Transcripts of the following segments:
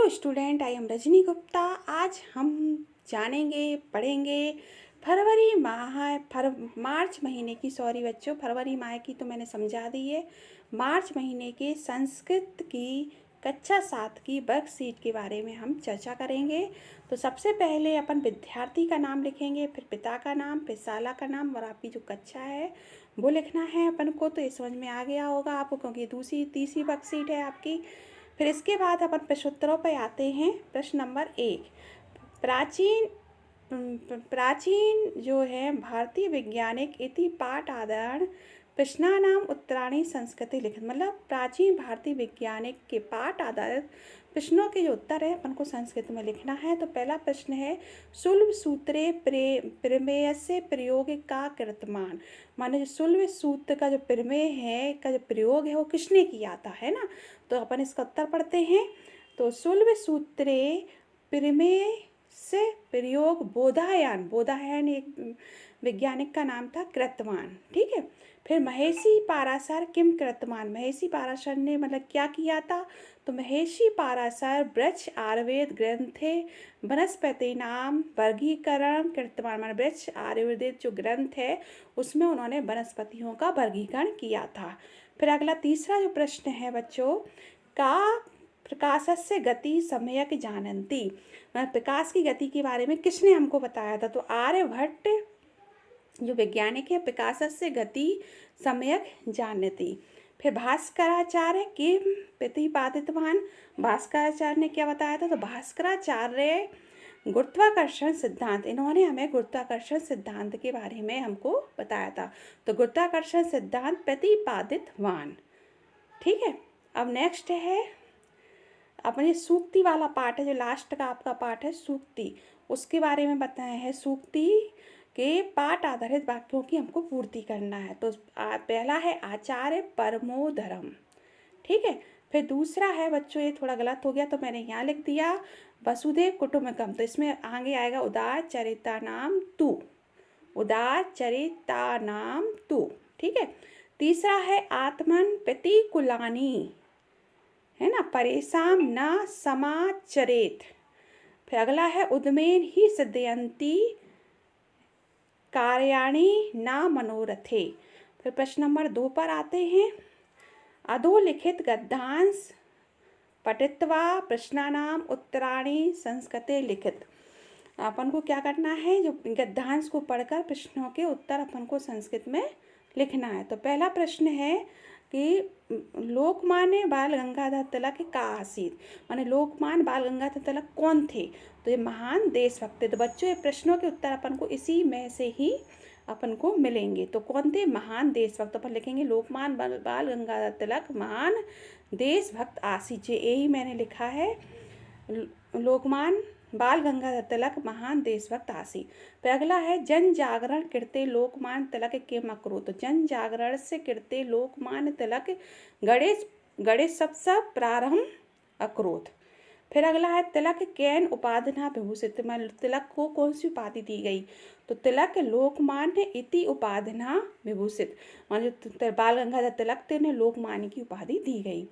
Hello student, I am Rajni Gupta. आज हम जानेंगे पढ़ेंगे मार्च महीने की, सॉरी बच्चों, फरवरी माह की तो मैंने समझा दी है। मार्च महीने के संस्कृत की कक्षा 7 की वर्कशीट के बारे में हम चर्चा करेंगे। तो सबसे पहले अपन विद्यार्थी का नाम लिखेंगे, फिर पिता का नाम, फिर शाला का नाम और आपकी जो कक्षा है वो लिखना है अपन को। तो ये समझ में आ गया होगा आपको, क्योंकि दूसरी तीसरी वर्कशीट है आपकी। फिर इसके बाद अपन प्रश्नोत्तरों पर आते हैं। प्रश्न नंबर 1, प्राचीन जो है भारतीय वैज्ञानिक इति पाठ आधारण प्रश्नानाम उत्तराणी संस्कृति लिखित। मतलब प्राचीन भारतीय वैज्ञानिक के पाठ आधारित प्रश्नों के जो उत्तर है अपन को संस्कृत में लिखना है। तो पहला प्रश्न है, सुलभ सूत्रे प्रमेय से प्रयोग का कृतमान। माने जो सुलभ सूत्र का जो प्रमेय है का जो प्रयोग है वो किसने किया था, है ना। तो अपन इसका उत्तर पढ़ते हैं। तो सुलभ सूत्रे प्रमेय से प्रयोग बोधायन एक वैज्ञानिक का नाम था, कृतवान। ठीक है। फिर महेशी पाराशर किम कृतवान। महेशी पाराशर ने मतलब क्या किया था। तो महेशी पाराशर वृक्ष आयुर्वेद ग्रंथे वनस्पति नाम वर्गीकरण कृतवान। मान वृक्ष आयुर्वेद जो ग्रंथ है उसमें उन्होंने वनस्पतियों का वर्गीकरण किया था। फिर अगला तीसरा जो प्रश्न है बच्चों, का प्रकाशस्य गति सम्यक जानन्ति। प्रकाश की गति के बारे में किसने हमको बताया था। तो आर्यभट्ट जो वैज्ञानिक है, प्रकाशस्य गति सम्यक जानन्ति। फिर भास्कराचार्य किम प्रतिपादितवान। भास्कराचार्य ने क्या बताया था। तो भास्कराचार्य गुरुत्वाकर्षण सिद्धांत, इन्होंने हमें गुरुत्वाकर्षण सिद्धांत के बारे में हमको बताया था। तो गुरुत्वाकर्षण सिद्धांत प्रतिपादितवान। ठीक है। अब नेक्स्ट है अपने सूक्ति वाला पार्ट है, जो लास्ट का आपका पार्ट है सूक्ति, उसके बारे में बताया है। सूक्ति के पाठ आधारित वाक्यों की हमको पूर्ति करना है। तो पहला है आचार्य परमो धर्म। ठीक है। फिर दूसरा है बच्चों, ये थोड़ा गलत हो गया तो मैंने यहाँ लिख दिया वसुदेव कुटुंबकम। तो इसमें आगे आएगा उदार चरिता नाम तू, उदार चरिता नाम तू। ठीक है। तीसरा है आत्मन प्रतिकुलानी, है ना, परेशान न समाचरेत। फिर अगला है उद्मेन ही सिद्धयंती कार्याणि न मनोरथे। फिर प्रश्न नंबर 2 पर आते हैं। अधोलिखित गद्यांश पठित्वा प्रश्नानाम उत्तराणि संस्कृते लिखित। अपन को क्या करना है, जो गद्यांश को पढ़कर प्रश्नों के उत्तर अपन को संस्कृत में लिखना है। तो पहला प्रश्न है कि लोकमान्य बाल गंगाधर तिलक का आसीत। माने लोकमान्य बाल गंगाधर तिलक कौन थे। तो ये महान देशभक्त थे। तो बच्चों ये प्रश्नों के उत्तर अपन को इसी में से ही अपन को मिलेंगे। तो कौन थे, महान देशभक्त। अपन लिखेंगे लोकमान्य बाल गंगाधर तिलक महान देशभक्त आसीत। यही मैंने लिखा है, लोकमान्य बाल गंगाधर तिलक महान देशभक्त आसी। फिर अगला है जन जागरण कृते लोकमान्य तिलक के मकरू। तो जन जागरण से कृते लोकमान्य तिलक गणेश सब प्रारंभ अक्रोध। फिर अगला है तिलक कैन उपाधिना विभूषित। तिलक को कौन सी उपाधि दी गई। तो तिलक लोकमान्य इति उपाधिना विभूषित। मान जो बाल गंगाधर तिलक थे उन्हें लोकमान्य की उपाधि दी गई।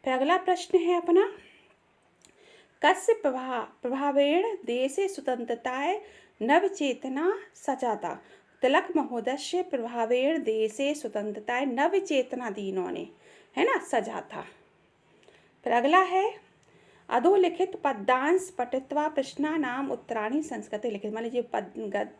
फिर अगला प्रश्न है अपना, कस्य प्रभावेण देशे स्वतंत्रताय नवचेतना सजाता। तिलक महोदय प्रभावेण देशे स्वतंत्रताय नवचेतना दी इन्होंने, है ना, सजा था। फिर अगला है अधोलिखित पद्यांश पठित्वा प्रश्नानाम उत्तराणि संस्कृते लिखित। मान लीजिए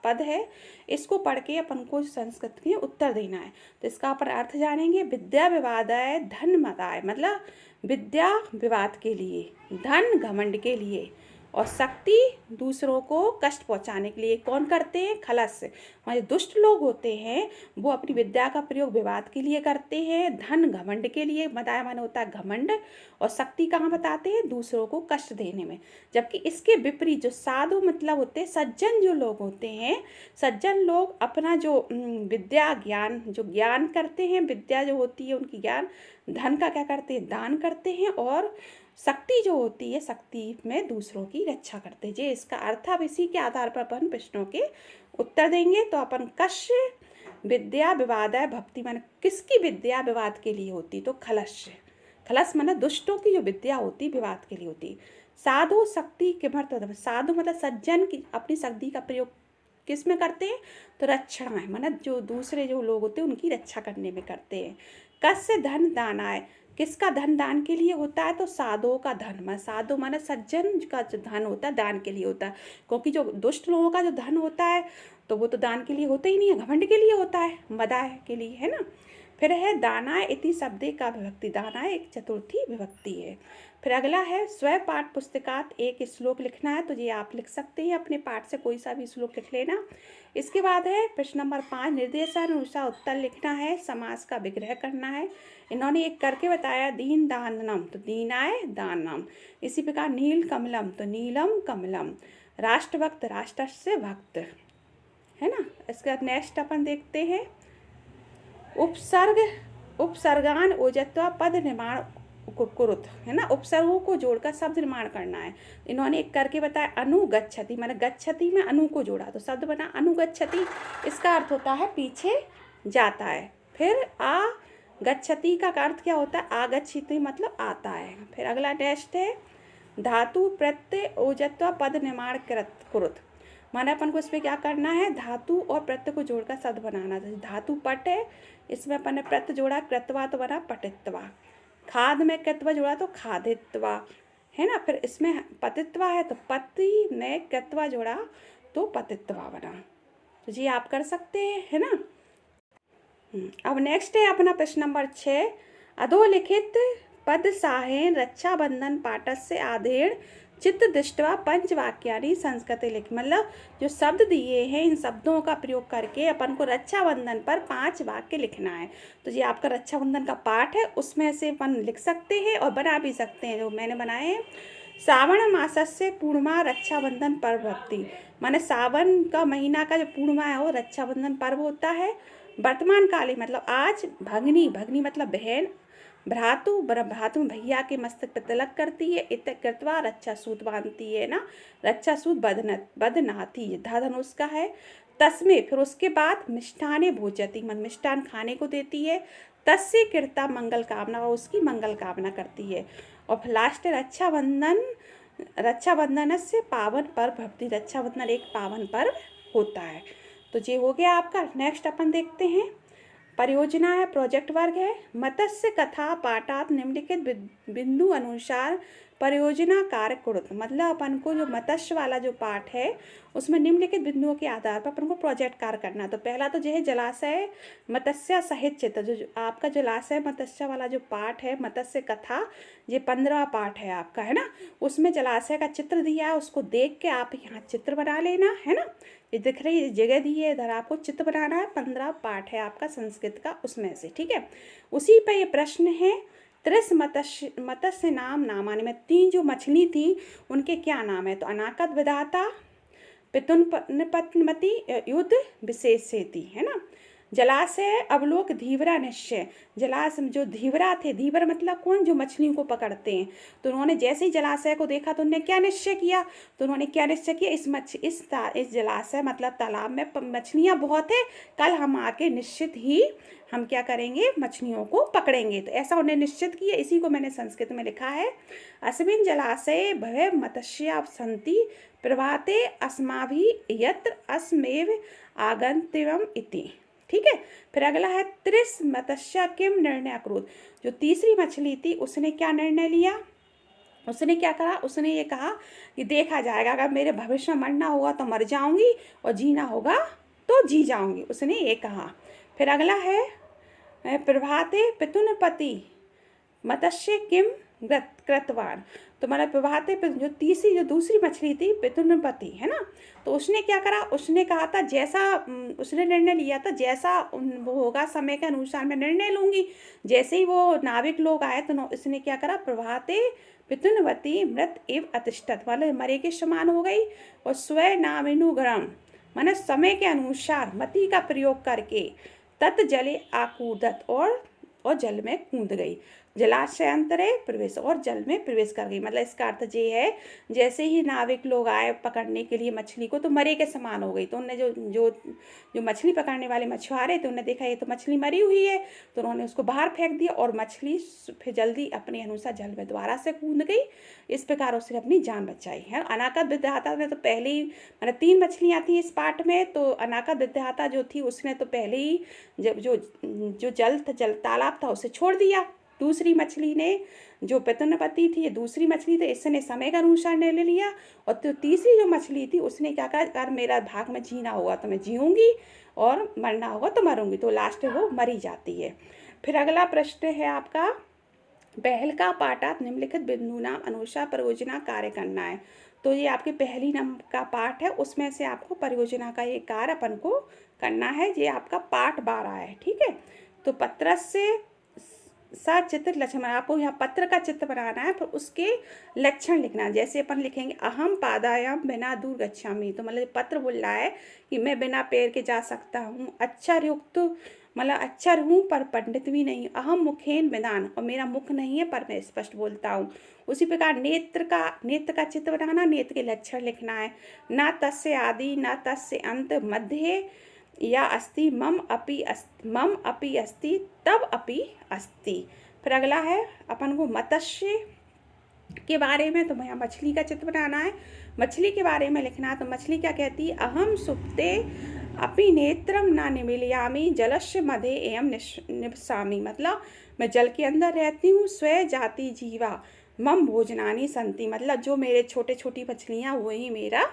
पद है, इसको पढ़ के अपन को संस्कृत के उत्तर देना है। तो इसका अपन अर्थ जानेंगे। विद्या विवादाय धन मदाय, मतलब विद्या विवाद के लिए, धन घमंड के लिए, और शक्ति दूसरों को कष्ट पहुंचाने के लिए कौन करते हैं, खलस। हमारे दुष्ट लोग होते हैं वो अपनी विद्या का प्रयोग विवाद के लिए करते हैं, धन घमंड के लिए। मदाय माने होता है घमंड, और शक्ति कहाँ बताते हैं, दूसरों को कष्ट देने में। जबकि इसके विपरीत जो साधु मतलब होते हैं, सज्जन जो लोग होते हैं, सज्जन लोग अपना जो विद्या ज्ञान जो ज्ञान करते हैं, विद्या जो होती है उनकी ज्ञान, धन का क्या करते हैं, दान करते हैं, और शक्ति जो होती है शक्ति में दूसरों की रक्षा करते हैं। इसका अर्थ अब इसी के आधार पर अपन प्रश्नों के उत्तर देंगे। तो अपन कश्य विद्या विवादाय भक्ति, माने किसकी विद्या विवाद के लिए होती। तो खलस्य, खलस माने दुष्टों की जो विद्या होती विवाद के लिए होती। साधु शक्ति किमर्थम, साधु मतलब सज्जन की अपनी शक्ति का प्रयोग किस में करते हैं, तो रक्षण है, मतलब जो दूसरे जो लोग होते हैं उनकी रक्षा करने में करते हैं। कस्य धन दानाय, किसका धन दान के लिए होता है, तो साधुओं का धन, मतलब साधु माने सज्जन का जो धन होता है दान के लिए होता है, क्योंकि जो दुष्ट लोगों का जो धन होता है तो वो तो दान के लिए होता ही नहीं है, घमंड के लिए होता है, मदाह के लिए, है ना। फिर है दानाय इति शब्दे का विभक्ति, दानाय एक चतुर्थी विभक्ति है। फिर अगला है स्वयं पाठ पुस्तकात एक श्लोक लिखना है, तो ये आप लिख सकते हैं अपने पाठ से कोई सा भी श्लोक लिख लेना। इसके बाद है प्रश्न नंबर 5, निर्देशानुसार उत्तर लिखना है, समास का विग्रह करना है। इन्होंने एक करके बताया, दीन दानम तो दीनाय दानम, इसी प्रकार नील कमलम तो नीलम कमलम, राष्ट्रभक्त राष्ट्र से भक्त, है ना। इसके बाद नेक्स्ट अपन देखते हैं उपसर्ग, उपसर्गान ओजत्वा पद निर्माण कुरुत, है ना, उपसर्गों को जोड़कर शब्द निर्माण करना है। इन्होंने एक करके बताया अनुगच्छति, मैंने गच्छति में अनु को जोड़ा तो शब्द बना अनुगच्छति, इसका अर्थ होता है पीछे जाता है। फिर आ गच्छति का अर्थ क्या होता है, आगच्छति मतलब आता है। फिर अगला नेक्स्ट है धातु प्रत्यय ओजत्वा पद निर्माण कुरुत, माना अपन को इसमें क्या करना है, धातु और प्रत्यय को जोड़कर शब्द बनाना। तो धातु पट है, इसमें अपन ने प्रत्यय जोड़ा कृत्वा तो बना पटित्वा, खाद में कृत्वा जोड़ा तो खादित्वा, है ना। फिर इसमें पतित्वा है तो पति में कृत्वा जोड़ा तो पतित्वा बना। तो जी आप कर सकते हैं, है ना। अब नेक्स्ट है अपना प्रश्न नंबर 6, अधोलिखित पद साहेन रक्षाबंधन पाठस्य आधेड़ चित्त दृष्टवा पंचवाक्यानि संस्कृते लिख, मतलब जो शब्द दिए हैं इन शब्दों का प्रयोग करके अपन को रक्षाबंधन पर 5 वाक्य लिखना है। तो ये आपका रक्षाबंधन का पाठ है, उसमें से अपन लिख सकते हैं और बना भी सकते हैं जो मैंने बनाए हैं। श्रावण मासस्य पूर्णिमा रक्षाबंधन पर्व भक्ति, माने सावन का महीना का जो पूर्णिमा है वो रक्षाबंधन पर्व होता है। वर्तमान काले मतलब आज, भगनी, भगनी मतलब बहन, भ्रातु, भ्रातु भैया के मस्तक पर तिलक करती है, इत कृत्वा रक्षा सूत बांधती है ना, रक्षा सूत बदनाती, धनुष का है। तस्मे फिर उसके बाद मिष्ठाने भोजती, मन मिष्ठान खाने को देती है। तस्य कृता मंगल कामना, और उसकी मंगल कामना करती है। और फिर लास्ट रक्षाबंधन, रक्षाबंधन से पावन पर्व भक्ति, रक्षाबंधन एक पावन पर्व होता है। तो ये हो गया आपका। नेक्स्ट अपन देखते हैं परियोजना है, प्रोजेक्ट वर्ग है। मत्स्य कथा पाठात निम्नलिखित बिंदु अनुसार परियोजना कार्य कुरुत, मतलब अपन को जो मत्स्य वाला जो पाठ है उसमें निम्नलिखित बिंदुओं के आधार पर अपन को प्रोजेक्ट कार्य करना। तो पहला तो जो है जलाशय मत्स्य सहित चित्र, जो आपका जलाशय मत्स्य वाला जो पाठ है, मत्स्य कथा, ये 15वां पाठ है आपका, है ना। उसमें जलाशय का चित्र दिया है, उसको देख के आप यहाँ चित्र बना लेना, है ना। ये दिख रही जगह दी है, इधर आपको चित्र बनाना है। 15 पाठ है आपका संस्कृत का, उसमें से, ठीक है। उसी पे ये प्रश्न है, त्रिस मत्स्य नाम नामानि में 3 जो मछली थी उनके क्या नाम है, तो अनाकत विधाता, पितुनपत्मति, युद्ध विशेषेति, है ना। जलाशय अवलोक धीवरा निश्चय, जलाशय जो धीवरा थे, धीवर मतलब कौन, जो मछलियों को पकड़ते हैं। तो उन्होंने जैसे ही जलाशय को देखा तो उन्होंने क्या निश्चय किया, तो उन्होंने क्या निश्चय किया, इस जलाशय मतलब तालाब में मछलियाँ बहुत है, कल हम आके निश्चित ही हम क्या करेंगे, मछलियों को पकड़ेंगे। तो ऐसा उन्हें निश्चित किया, इसी को मैंने संस्कृत में लिखा है। अस्मिन् जलाशये भवे मत्स्या सन्ति प्रभाते अस्माभिः यत्र अस्मेव आगन्तव्यम् इति, ठीक है। फिर अगला है त्रिस मत्स्य किम निर्णय अकुरुत, जो तीसरी मछली थी उसने क्या निर्णय लिया, उसने क्या कहा, उसने ये कहा कि देखा जाएगा, अगर मेरे भविष्य में मरना होगा तो मर जाऊंगी और जीना होगा तो जी जाऊंगी, उसने ये कहा। फिर अगला है प्रभाते पितुनपति मत्स्य किम कृतवान, तो मतलब प्रभाते जो दूसरी मछली थी पितुनपति, है ना। तो उसने क्या करा, उसने कहा था जैसा उसने निर्णय लिया था, जैसा वो होगा समय के अनुसार मैं निर्णय लूंगी। जैसे ही वो नाविक लोग आए तो उसने क्या करा, प्रभाते पितुनवती मृत एव अतिष्ठत, मतलब मरे के समान हो गई। और स्वयं नामिनुगरम, माने समय के अनुसार मति का प्रयोग करके तत् जले आकूदत, और जल में कूद गई। जलाशयांतरे प्रवेश, और जल में प्रवेश कर गई। मतलब इसका अर्थ ये है जैसे ही नाविक लोग आए पकड़ने के लिए मछली को तो मरे के समान हो गई। तो उन्होंने जो जो जो मछली पकड़ने वाले मछुआरे थे उन्होंने देखा ये तो मछली मरी हुई है, तो उन्होंने उसको बाहर फेंक दिया और मछली फिर जल्दी अपने अनुसार जल में दोबारा से कूद गई। इस प्रकार उसने अपनी जान बचाई है। अनाकत विद्याता ने तो पहले ही, मैंने 3 मछलियाँ थी इस पार्ट में, तो अनाकत विद्याता जो थी उसने तो पहले ही जब जो जल तालाब था उसे छोड़ दिया। दूसरी मछली ने, जो पतनपति थी, ये दूसरी मछली थी, इसने समय का अनुसार ले लिया। और तो तीसरी जो मछली थी उसने क्या कहा, अगर मेरा भाग में जीना होगा तो मैं जीऊँगी और मरना होगा तो मरूंगी, तो लास्ट में वो मरी जाती है। फिर अगला प्रश्न है आपका, पहल का पाठात निम्नलिखित बिंदुनाम अनुसार परियोजना कार्य करना है। तो ये आपके पहली नंबर का पाठ है, उसमें से आपको परियोजना का ये कार्य अपन को करना है। ये आपका पाठ 12 है, ठीक है। तो पत्र से सचित्र लक्षण, आपको यहाँ पत्र का चित्र बनाना है, फिर उसके लक्षण लिखना है। जैसे अपन लिखेंगे अहम पादायाम बिना दूर गच्छामि, तो मतलब पत्र बोल रहा है कि मैं बिना पैर के जा सकता हूँ। अक्षर युक्त, मतलब अक्षर हूँ पर पंडित भी नहीं। अहम मुखेन विदान, और मेरा मुख नहीं है पर मैं स्पष्ट बोलता हूँ। उसी प्रकार नेत्र का चित्र बनाना, नेत्र के लक्षण लिखना है। न तस्य आदि न तस्य अंत मध्य या अस्ति मम अपि अस्ति तब अपि अस्ति। फिर अगला है अपन को मत्स्य के बारे में, तो यहाँ मछली का चित्र बनाना है। मछली के बारे में लिखना है, तो मछली क्या कहती है, अहम सुप्ते अपि नेत्रम न निमीलयामि जलस्य मध्य एवं निवसामि, मतलब मैं जल के अंदर रहती हूँ। स्वे जाति जीवा मम भोजनानि संति, मतलब जो मेरे छोटे छोटी मछलियाँ वही मेरा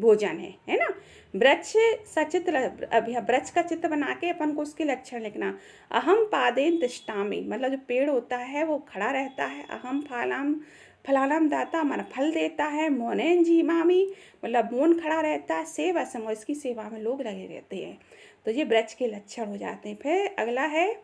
भोजन है ना। वृक्ष सचित्र, अभी वृक्ष का चित्र बना के अपन को उसके लक्षण लिखना। अहम पादेन तिष्ठामि, मतलब जो पेड़ होता है वो खड़ा रहता है। अहम फलानाम दाता, मन फल देता है। मौनेन जीवामि, मतलब मौन खड़ा रहता है। सेवा समो, इसकी सेवा में लोग लगे रहते हैं। तो ये वृक्ष के लक्षण हो जाते हैं। फिर अगला है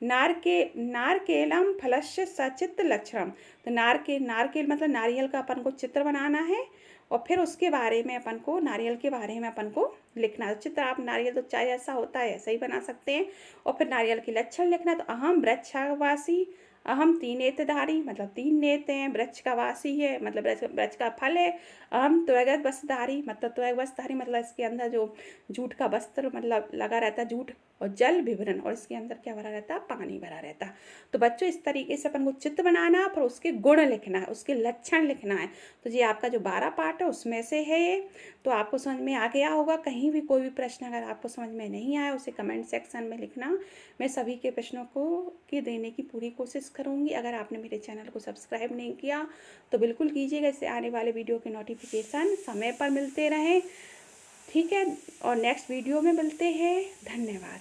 नारकेलम फलस्य सचित्र लक्षणम, तो नारकेल मतलब नारियल का अपन को चित्र बनाना है, और फिर उसके बारे में अपन को, नारियल के बारे में अपन को लिखना है। चित्र आप नारियल तो चाहे ऐसा होता है ऐसा ही बना सकते हैं। और फिर नारियल के लक्षण लिखना, तो अहम वृक्षवासी, अहम 3 नेत्रधारी, मतलब 3 नेत्र हैं। वृक्ष का वासी है, मतलब वृक्ष का फल है। अहम त्वगत वस्त्रधारी, मतलब त्वग वस्त्रधारी, मतलब इसके अंदर जो जूट का वस्त्र मतलब लगा रहता है, जूट। और जल विवरण, और इसके अंदर क्या भरा रहता है, पानी भरा रहता है। तो बच्चों इस तरीके से अपन को चित्र बनाना, फिर उसके गुण लिखना है, उसके लक्षण लिखना है। तो ये आपका जो 12 पार्ट है उसमें से है ये। तो आपको समझ में आ गया होगा। कहीं भी कोई भी प्रश्न अगर आपको समझ में नहीं आया उसे कमेंट सेक्शन में लिखना। मैं सभी के प्रश्नों को देने की पूरी कोशिश करूँगी। अगर आपने मेरे चैनल को सब्सक्राइब नहीं किया तो बिल्कुल कीजिएगा, इससे आने वाले वीडियो के नोटिफिकेशन समय पर मिलते रहें, ठीक है। और नेक्स्ट वीडियो में मिलते हैं। धन्यवाद।